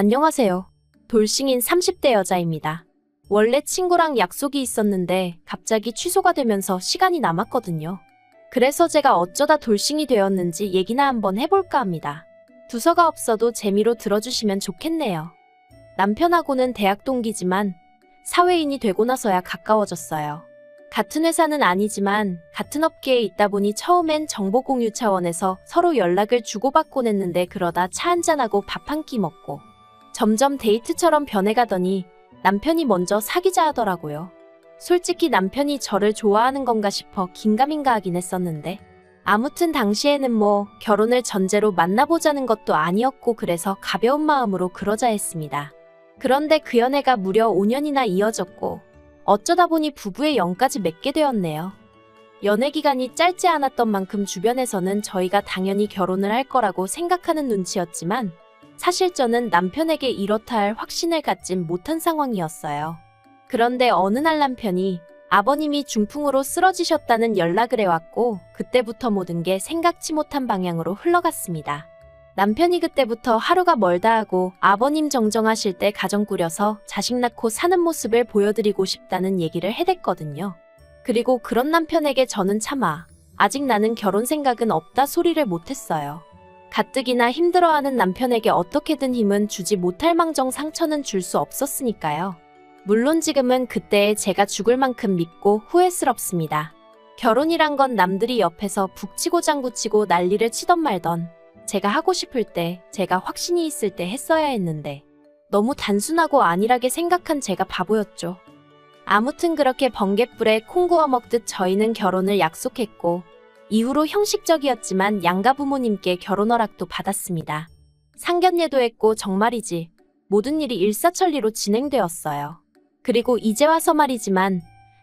안녕하세요. 돌싱인 30대 여자입니다. 원래 친구랑 약속이 있었는데 갑자기 취소가 되면서 시간이 남았거든요. 그래서 제가 어쩌다 돌싱이 되었는지 얘기나 한번 해볼까 합니다. 두서가 없어도 재미로 들어주시면 좋겠네요. 남편하고는 대학 동기지만 사회인이 되고 나서야 가까워졌어요. 같은 회사는 아니지만 같은 업계에 있다 보니 처음엔 정보 공유 차원에서 서로 연락을 주고받곤 했는데 그러다 차 한잔하고 밥 한 끼 먹고 점점 데이트처럼 변해가더니 남편이 먼저 사귀자 하더라고요. 솔직히 남편이 저를 좋아하는 건가 싶어 긴가민가 하긴 했었는데 아무튼 당시에는 뭐 결혼을 전제로 만나보자는 것도 아니었고 그래서 가벼운 마음으로 그러자 했습니다. 그런데 그 연애가 무려 5년이나 이어졌고 어쩌다 보니 부부의 영까지 맺게 되었네요. 연애 기간이 짧지 않았던 만큼 주변에서는 저희가 당연히 결혼을 할 거라고 생각하는 눈치였지만 사실 저는 남편에게 이렇다 할 확신을 갖진 못한 상황이었어요. 그런데 어느 날 남편이 아버님이 중풍으로 쓰러지셨다는 연락을 해왔고 그때부터 모든 게 생각지 못한 방향으로 흘러갔습니다. 남편이 그때부터 하루가 멀다 하고 아버님 정정하실 때 가정 꾸려서 자식 낳고 사는 모습을 보여드리고 싶다는 얘기를 해댔거든요. 그리고 그런 남편에게 저는 차마 아직 나는 결혼 생각은 없다 소리를 못했어요. 가뜩이나 힘들어하는 남편에게 어떻게든 힘은 주지 못할 망정 상처는 줄 수 없었으니까요. 물론 지금은 그때의 제가 죽을 만큼 믿고 후회스럽습니다. 결혼이란 건 남들이 옆에서 북치고 장구치고 난리를 치던 말던 제가 하고 싶을 때, 제가 확신이 있을 때 했어야 했는데 너무 단순하고 안일하게 생각한 제가 바보였죠. 아무튼 그렇게 번갯불에 콩 구워 먹듯 저희는 결혼을 약속했고 이후로 형식적이었지만 양가 부모님께 결혼 허락도 받았습니다. 상견례도 했고 정말이지 모든 일이 일사천리로 진행되었어요. 그리고 이제 와서 말이지만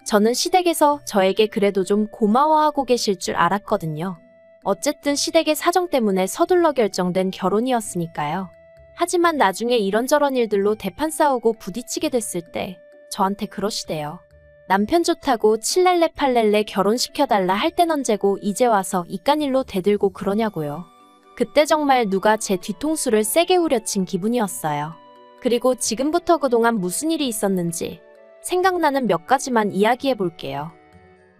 저는 시댁에서 저에게 그래도 좀 고마워하고 계실 줄 알았거든요. 어쨌든 시댁의 사정 때문에 서둘러 결정된 결혼이었으니까요. 하지만 나중에 이런저런 일들로 대판 싸우고 부딪히게 됐을 때 저한테 그러시대요. 남편 좋다고 7렐레 8렐레 결혼시켜달라 할 땐 언제고 이제 와서 이간일로 대들고 그러냐고요. 그때 정말 누가 제 뒤통수를 세게 후려친 기분이었어요. 그리고 지금부터 그동안 무슨 일이 있었는지 생각나는 몇 가지만 이야기해 볼게요.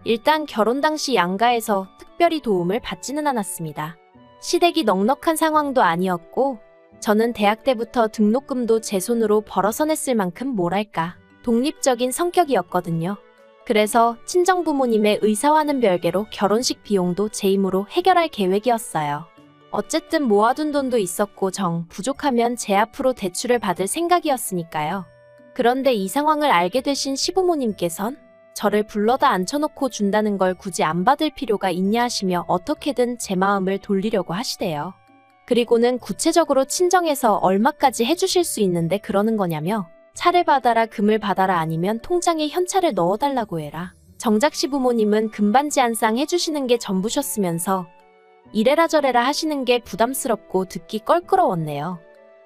일단 결혼 당시 양가에서 특별히 도움을 받지는 않았습니다. 시댁이 넉넉한 상황도 아니었고 저는 대학 때부터 등록금도 제 손으로 벌어서 냈을 만큼 뭐랄까 독립적인 성격이었거든요. 그래서 친정부모님의 의사와는 별개로 결혼식 비용도 제 힘으로 해결할 계획이었어요. 어쨌든 모아둔 돈도 있었고 부족하면 제 앞으로 대출을 받을 생각이었으니까요. 그런데 이 상황을 알게 되신 시부모님께선 저를 불러다 앉혀놓고 준다는 걸 굳이 안 받을 필요가 있냐 하시며 어떻게든 제 마음을 돌리려고 하시대요. 그리고는 구체적으로 친정에서 얼마까지 해주실 수 있는데 그러는 거냐며 차를 받아라 금을 받아라 아니면 통장에 현찰을 넣어달라고 해라. 정작 시부모님은 금반지 한 쌍 해주시는 게 전부셨으면서 이래라 저래라 하시는 게 부담스럽고 듣기 껄끄러웠네요.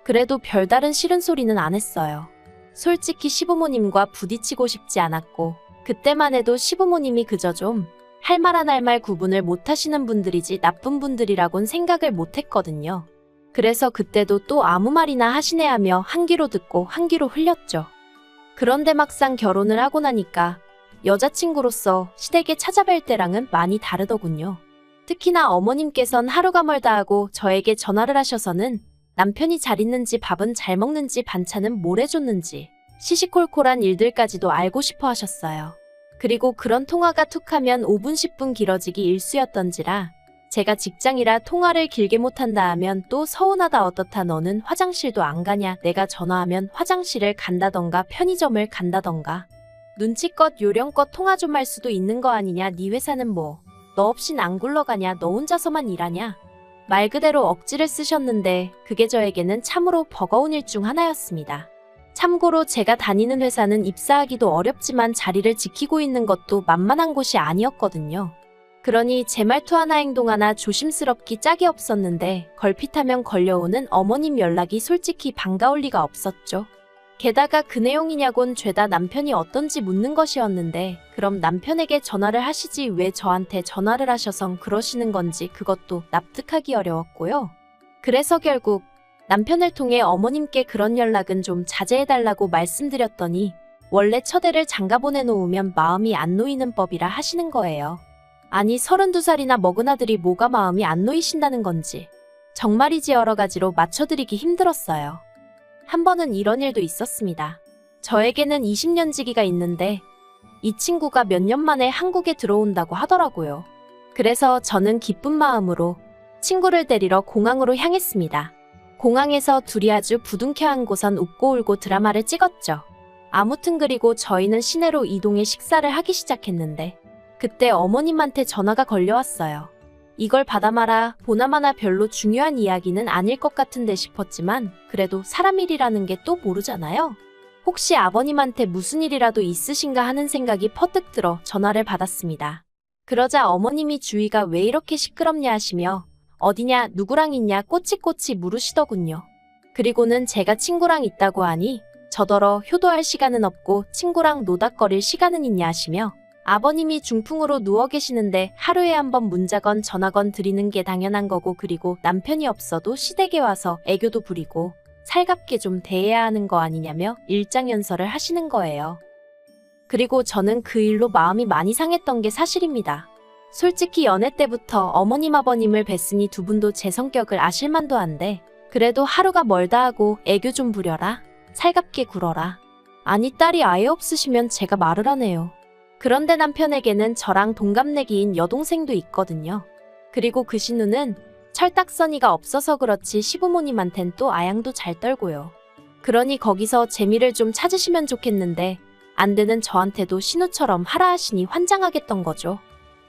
그래도 별다른 싫은 소리는 안 했어요. 솔직히 시부모님과 부딪히고 싶지 않았고 그때만 해도 시부모님이 그저 좀 할 말 안 할 말 구분을 못하시는 분들이지 나쁜 분들이라곤 생각을 못했거든요. 그래서 그때도 또 아무 말이나 하시네 하며 한 귀로 듣고 한 귀로 흘렸죠. 그런데 막상 결혼을 하고 나니까 여자친구로서 시댁에 찾아뵐 때랑은 많이 다르더군요. 특히나 어머님께선 하루가 멀다 하고 저에게 전화를 하셔서는 남편이 잘 있는지 밥은 잘 먹는지 반찬은 뭘 해줬는지 시시콜콜한 일들까지도 알고 싶어 하셨어요. 그리고 그런 통화가 툭하면 5분 10분 길어지기 일쑤였던지라 제가 직장이라 통화를 길게 못한다 하면 또 서운하다 어떻다 너는 화장실도 안 가냐 내가 전화하면 화장실을 간다던가 편의점을 간다던가 눈치껏 요령껏 통화 좀 할 수도 있는 거 아니냐 네 회사는 뭐 너 없인 안 굴러가냐 너 혼자서만 일하냐 말 그대로 억지를 쓰셨는데 그게 저에게는 참으로 버거운 일 중 하나였습니다. 참고로 제가 다니는 회사는 입사하기도 어렵지만 자리를 지키고 있는 것도 만만한 곳이 아니었거든요. 그러니 제 말투 하나 행동 하나 조심스럽기 짝이 없었는데 걸핏하면 걸려오는 어머님 연락이 솔직히 반가울 리가 없었죠. 게다가 그 내용이냐곤 죄다 남편이 어떤지 묻는 것이었는데 그럼 남편에게 전화를 하시지 왜 저한테 전화를 하셔선 그러시는 건지 그것도 납득하기 어려웠고요. 그래서 결국 남편을 통해 어머님께 그런 연락은 좀 자제해달라고 말씀드렸더니 원래 처대를 장가 보내놓으면 마음이 안 놓이는 법이라 하시는 거예요. 아니 32살이나 먹은 아들이 뭐가 마음이 안 놓이신다는 건지 정말이지 여러 가지로 맞춰드리기 힘들었어요. 한 번은 이런 일도 있었습니다. 저에게는 20년 지기가 있는데 이 친구가 몇 년 만에 한국에 들어온다고 하더라고요. 그래서 저는 기쁜 마음으로 친구를 데리러 공항으로 향했습니다. 공항에서 둘이 아주 부둥켜 안고선 웃고 울고 드라마를 찍었죠. 아무튼 그리고 저희는 시내로 이동해 식사를 하기 시작했는데 그때 어머님한테 전화가 걸려왔어요. 이걸 받아마라 보나마나 별로 중요한 이야기는 아닐 것 같은데 싶었지만 그래도 사람 일이라는 게 또 모르잖아요. 혹시 아버님한테 무슨 일이라도 있으신가 하는 생각이 퍼뜩 들어 전화를 받았습니다. 그러자 어머님이 주위가 왜 이렇게 시끄럽냐 하시며 어디냐 누구랑 있냐 꼬치꼬치 물으시더군요. 그리고는 제가 친구랑 있다고 하니 저더러 효도할 시간은 없고 친구랑 노닥거릴 시간은 있냐 하시며 아버님이 중풍으로 누워 계시는데 하루에 한 번 문자건 전화건 드리는 게 당연한 거고 그리고 남편이 없어도 시댁에 와서 애교도 부리고 살갑게 좀 대해야 하는 거 아니냐며 일장연설을 하시는 거예요. 그리고 저는 그 일로 마음이 많이 상했던 게 사실입니다. 솔직히 연애 때부터 어머님 아버님을 뵀으니 두 분도 제 성격을 아실만도 한데 그래도 하루가 멀다 하고 애교 좀 부려라. 살갑게 굴어라. 아니 딸이 아예 없으시면 제가 말을 하네요. 그런데 남편에게는 저랑 동갑내기인 여동생도 있거든요. 그리고 그 신우는 철딱서니가 없어서 그렇지 시부모님한텐 또 아양도 잘 떨고요. 그러니 거기서 재미를 좀 찾으시면 좋겠는데 안 되는 저한테도 신우처럼 하라 하시니 환장하겠던 거죠.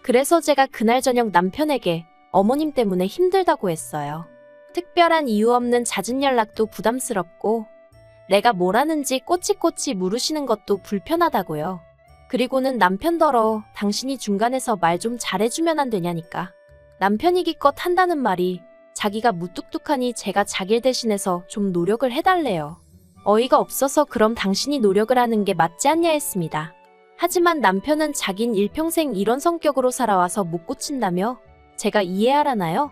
그래서 제가 그날 저녁 남편에게 어머님 때문에 힘들다고 했어요. 특별한 이유 없는 잦은 연락도 부담스럽고 내가 뭘 하는지 꼬치꼬치 물으시는 것도 불편하다고요. 그리고는 남편더러 당신이 중간에서 말 좀 잘해주면 안 되냐니까. 남편이 기껏 한다는 말이 자기가 무뚝뚝하니 제가 자기를 대신해서 좀 노력을 해달래요. 어이가 없어서 그럼 당신이 노력을 하는 게 맞지 않냐 했습니다. 하지만 남편은 자긴 일평생 이런 성격으로 살아와서 못 고친다며 제가 이해하라나요?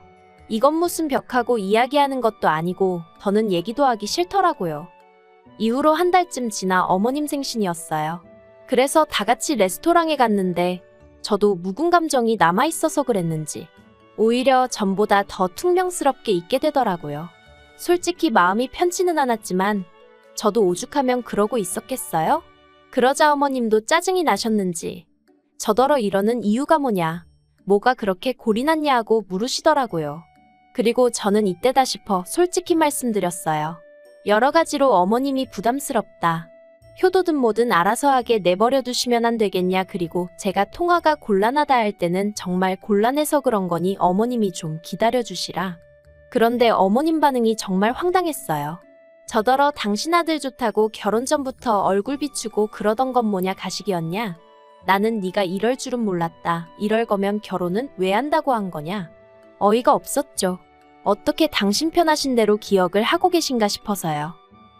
이건 무슨 벽하고 이야기하는 것도 아니고 더는 얘기도 하기 싫더라고요. 이후로 한 달쯤 지나 어머님 생신이었어요. 그래서 다 같이 레스토랑에 갔는데 저도 묵은 감정이 남아있어서 그랬는지 오히려 전보다 더 퉁명스럽게 있게 되더라고요. 솔직히 마음이 편치는 않았지만 저도 오죽하면 그러고 있었겠어요? 그러자 어머님도 짜증이 나셨는지 저더러 이러는 이유가 뭐냐, 뭐가 그렇게 골이 났냐 하고 물으시더라고요. 그리고 저는 이때다 싶어 솔직히 말씀드렸어요. 여러 가지로 어머님이 부담스럽다. 효도든 뭐든 알아서 하게 내버려 두시면 안 되겠냐. 그리고 제가 통화가 곤란하다 할 때는 정말 곤란해서 그런 거니 어머님이 좀 기다려 주시라. 그런데 어머님 반응이 정말 황당했어요. 저더러 당신 아들 좋다고 결혼 전부터 얼굴 비추고 그러던 건 뭐냐 가식이었냐. 나는 네가 이럴 줄은 몰랐다. 이럴 거면 결혼은 왜 한다고 한 거냐. 어이가 없었죠. 어떻게 당신 편하신 대로 기억을 하고 계신가 싶어서요.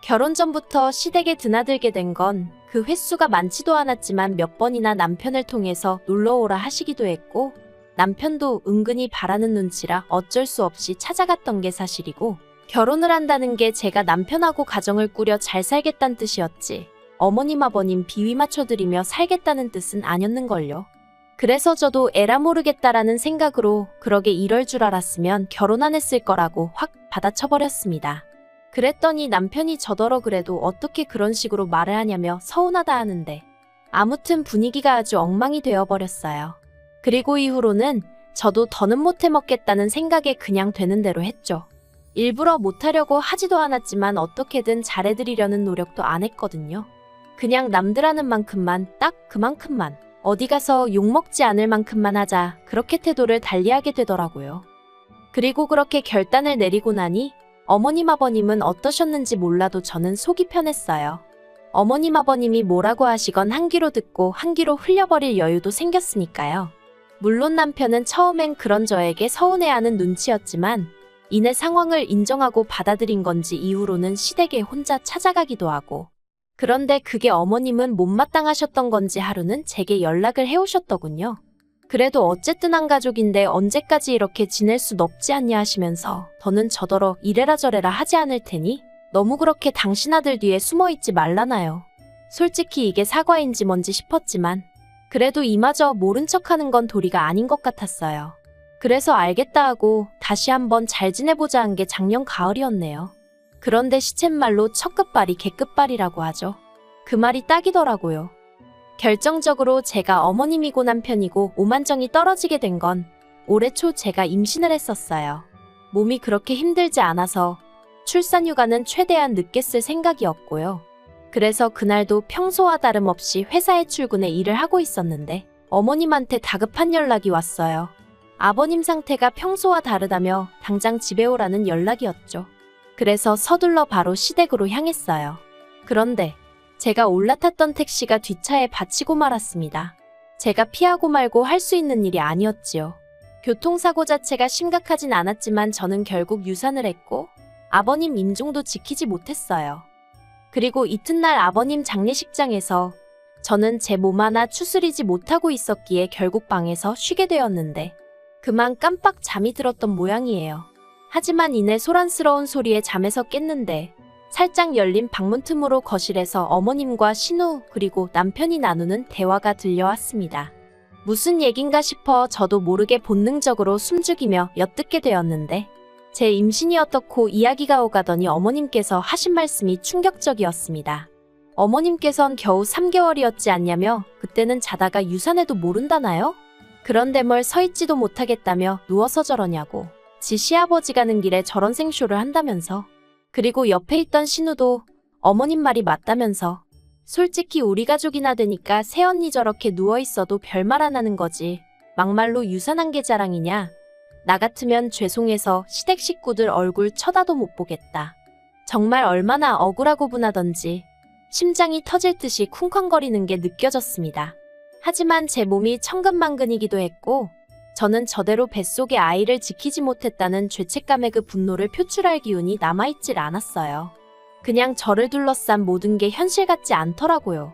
결혼 전부터 시댁에 드나들게 된 건 그 횟수가 많지도 않았지만 몇 번이나 남편을 통해서 놀러오라 하시기도 했고 남편도 은근히 바라는 눈치라 어쩔 수 없이 찾아갔던 게 사실이고 결혼을 한다는 게 제가 남편하고 가정을 꾸려 잘 살겠다는 뜻이었지 어머님 아버님 비위 맞춰드리며 살겠다는 뜻은 아니었는걸요. 그래서 저도 에라 모르겠다라는 생각으로 그러게 이럴 줄 알았으면 결혼 안 했을 거라고 확 받아쳐버렸습니다. 그랬더니 남편이 저더러 그래도 어떻게 그런 식으로 말을 하냐며 서운하다 하는데 아무튼 분위기가 아주 엉망이 되어버렸어요. 그리고 이후로는 저도 더는 못해 먹겠다는 생각에 그냥 되는 대로 했죠. 일부러 못하려고 하지도 않았지만 어떻게든 잘해드리려는 노력도 안 했거든요. 그냥 남들 하는 만큼만 딱 그만큼만 어디 가서 욕먹지 않을 만큼만 하자 그렇게 태도를 달리하게 되더라고요. 그리고 그렇게 결단을 내리고 나니 어머님 아버님은 어떠셨는지 몰라도 저는 속이 편했어요. 어머님 아버님이 뭐라고 하시건 한 귀로 듣고 한 귀로 흘려버릴 여유도 생겼으니까요. 물론 남편은 처음엔 그런 저에게 서운해하는 눈치였지만 이내 상황을 인정하고 받아들인 건지 이후로는 시댁에 혼자 찾아가기도 하고 그런데 그게 어머님은 못마땅하셨던 건지 하루는 제게 연락을 해오셨더군요. 그래도 어쨌든 한 가족인데 언제까지 이렇게 지낼 순 없지 않냐 하시면서 더는 저더러 이래라 저래라 하지 않을 테니 너무 그렇게 당신 아들 뒤에 숨어있지 말라나요. 솔직히 이게 사과인지 뭔지 싶었지만 그래도 이마저 모른 척하는 건 도리가 아닌 것 같았어요. 그래서 알겠다 하고 다시 한번 잘 지내보자 한 게 작년 가을이었네요. 그런데 시쳇말로 첫 끝발이 개끝발이라고 하죠. 그 말이 딱이더라고요. 결정적으로 제가 어머님이고 남편이고 오만정이 떨어지게 된 건 올해 초 제가 임신을 했었어요. 몸이 그렇게 힘들지 않아서 출산휴가는 최대한 늦게 쓸 생각이었고요. 그래서 그날도 평소와 다름없이 회사에 출근해 일을 하고 있었는데 어머님한테 다급한 연락이 왔어요. 아버님 상태가 평소와 다르다며 당장 집에 오라는 연락이었죠. 그래서 서둘러 바로 시댁으로 향했어요. 그런데 제가 올라탔던 택시가 뒷차에 받치고 말았습니다. 제가 피하고 말고 할 수 있는 일이 아니었지요. 교통사고 자체가 심각하진 않았지만 저는 결국 유산을 했고 아버님 임종도 지키지 못했어요. 그리고 이튿날 아버님 장례식장에서 저는 제 몸 하나 추스리지 못하고 있었기에 결국 방에서 쉬게 되었는데 그만 깜빡 잠이 들었던 모양이에요. 하지만 이내 소란스러운 소리에 잠에서 깼는데 살짝 열린 방문 틈으로 거실에서 어머님과 신우 그리고 남편이 나누는 대화가 들려왔습니다. 무슨 얘긴가 싶어 저도 모르게 본능적으로 숨죽이며 엿듣게 되었는데 제 임신이 어떻고 이야기가 오가더니 어머님께서 하신 말씀이 충격적이었습니다. 어머님께선 겨우 3개월이었지 않냐며 그때는 자다가 유산해도 모른다나요? 그런데 뭘 서있지도 못하겠다며 누워서 저러냐고. 지 시아버지 가는 길에 저런 생쇼를 한다면서. 그리고 옆에 있던 신우도 어머님 말이 맞다면서. 솔직히 우리 가족이나 되니까 새언니 저렇게 누워있어도 별말 안 하는 거지. 막말로 유산한 게 자랑이냐. 나 같으면 죄송해서 시댁 식구들 얼굴 쳐다도 못 보겠다. 정말 얼마나 억울하고 분하던지 심장이 터질 듯이 쿵쾅거리는 게 느껴졌습니다. 하지만 제 몸이 천근만근이기도 했고 저는 저대로 뱃속의 아이를 지키지 못했다는 죄책감의 그 분노를 표출할 기운이 남아있질 않았어요. 그냥 저를 둘러싼 모든 게 현실 같지 않더라고요.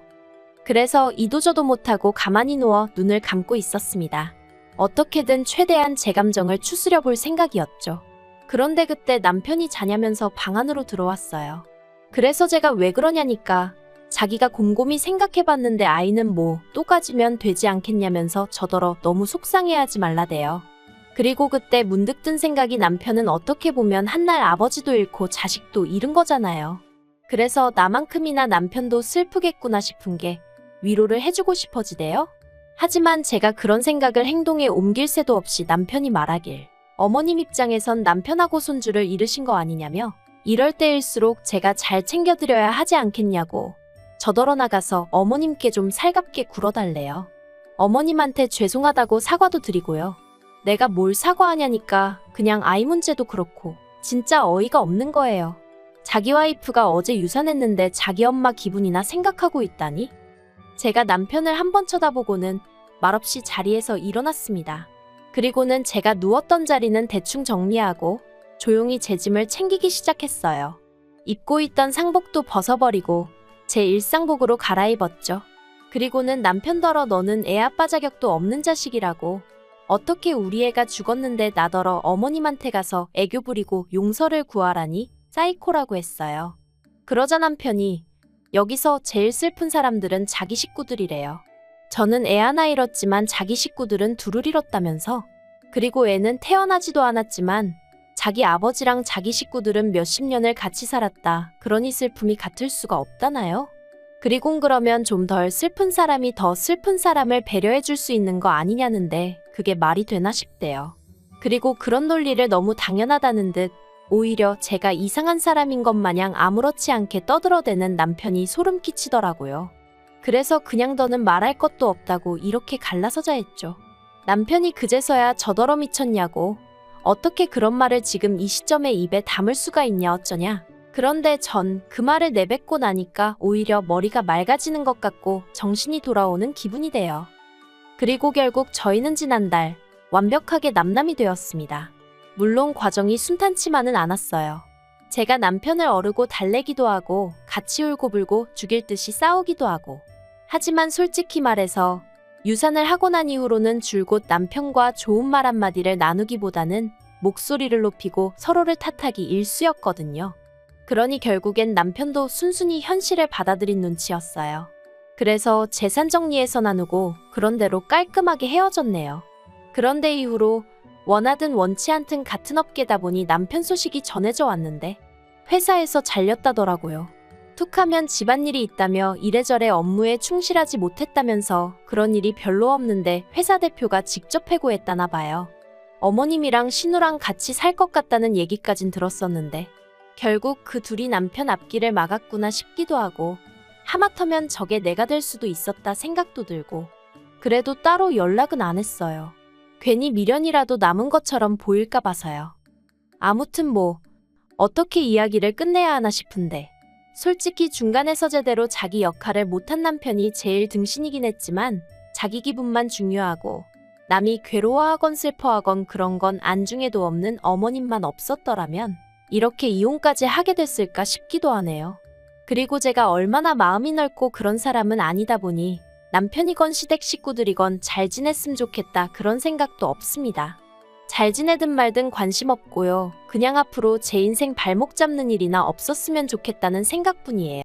그래서 이도저도 못하고 가만히 누워 눈을 감고 있었습니다. 어떻게든 최대한 제 감정을 추스려 볼 생각이었죠. 그런데 그때 남편이 자냐면서 방 안으로 들어왔어요. 그래서 제가 왜 그러냐니까 자기가 곰곰이 생각해봤는데 아이는 뭐 또 가지면 되지 않겠냐면서 저더러 너무 속상해하지 말라대요. 그리고 그때 문득 든 생각이 남편은 어떻게 보면 한날 아버지도 잃고 자식도 잃은 거잖아요. 그래서 나만큼이나 남편도 슬프겠구나 싶은 게 위로를 해주고 싶어지대요. 하지만 제가 그런 생각을 행동에 옮길 새도 없이 남편이 말하길 어머님 입장에선 남편하고 손주를 잃으신 거 아니냐며 이럴 때일수록 제가 잘 챙겨드려야 하지 않겠냐고 저더러 나가서 어머님께 좀 살갑게 굴어달래요. 어머님한테 죄송하다고 사과도 드리고요. 내가 뭘 사과하냐니까 그냥 아이 문제도 그렇고 진짜 어이가 없는 거예요. 자기 와이프가 어제 유산했는데 자기 엄마 기분이나 생각하고 있다니? 제가 남편을 한번 쳐다보고는 말없이 자리에서 일어났습니다. 그리고는 제가 누웠던 자리는 대충 정리하고 조용히 제 짐을 챙기기 시작했어요. 입고 있던 상복도 벗어버리고 제 일상복으로 갈아입었죠. 그리고는 남편더러 너는 애 아빠 자격도 없는 자식이라고 어떻게 우리 애가 죽었는데 나더러 어머님한테 가서 애교 부리고 용서를 구하라니 사이코라고 했어요. 그러자 남편이 여기서 제일 슬픈 사람들은 자기 식구들이래요. 저는 애 하나 잃었지만 자기 식구들은 둘을 잃었다면서. 그리고 애는 태어나지도 않았지만 자기 아버지랑 자기 식구들은 몇십 년을 같이 살았다. 그러니 슬픔이 같을 수가 없다나요? 그리곤 그러면 좀 덜 슬픈 사람이 더 슬픈 사람을 배려해 줄 수 있는 거 아니냐는데 그게 말이 되나 싶대요. 그리고 그런 논리를 너무 당연하다는 듯 오히려 제가 이상한 사람인 것 마냥 아무렇지 않게 떠들어대는 남편이 소름 끼치더라고요. 그래서 그냥 더는 말할 것도 없다고 이렇게 갈라서자 했죠. 남편이 그제서야 저더러 미쳤냐고 어떻게 그런 말을 지금 이 시점에 입에 담을 수가 있냐 어쩌냐. 그런데 전 그 말을 내뱉고 나니까 오히려 머리가 맑아지는 것 같고 정신이 돌아오는 기분이 돼요. 그리고 결국 저희는 지난달 완벽하게 남남이 되었습니다. 물론 과정이 순탄치만은 않았어요. 제가 남편을 어르고 달래기도 하고 같이 울고불고 죽일 듯이 싸우기도 하고. 하지만 솔직히 말해서 유산을 하고 난 이후로는 줄곧 남편과 좋은 말 한마디를 나누기보다는 목소리를 높이고 서로를 탓하기 일쑤였거든요. 그러니 결국엔 남편도 순순히 현실을 받아들인 눈치였어요. 그래서 재산 정리해서 나누고 그런대로 깔끔하게 헤어졌네요. 그런데 이후로 원하든 원치 않든 같은 업계다 보니 남편 소식이 전해져 왔는데 회사에서 잘렸다더라고요. 툭하면 집안일이 있다며 이래저래 업무에 충실하지 못했다면서 그런 일이 별로 없는데 회사 대표가 직접 해고했다나 봐요. 어머님이랑 신우랑 같이 살 것 같다는 얘기까진 들었었는데 결국 그 둘이 남편 앞길을 막았구나 싶기도 하고 하마터면 저게 내가 될 수도 있었다 생각도 들고 그래도 따로 연락은 안 했어요. 괜히 미련이라도 남은 것처럼 보일까 봐서요. 아무튼 뭐 어떻게 이야기를 끝내야 하나 싶은데 솔직히 중간에서 제대로 자기 역할을 못한 남편이 제일 등신이긴 했지만 자기 기분만 중요하고 남이 괴로워하건 슬퍼하건 그런 건 안중에도 없는 어머님만 없었더라면 이렇게 이혼까지 하게 됐을까 싶기도 하네요. 그리고 제가 얼마나 마음이 넓고 그런 사람은 아니다 보니 남편이건 시댁 식구들이건 잘 지냈으면 좋겠다 그런 생각도 없습니다. 잘 지내든 말든 관심 없고요. 그냥 앞으로 제 인생 발목 잡는 일이나 없었으면 좋겠다는 생각뿐이에요.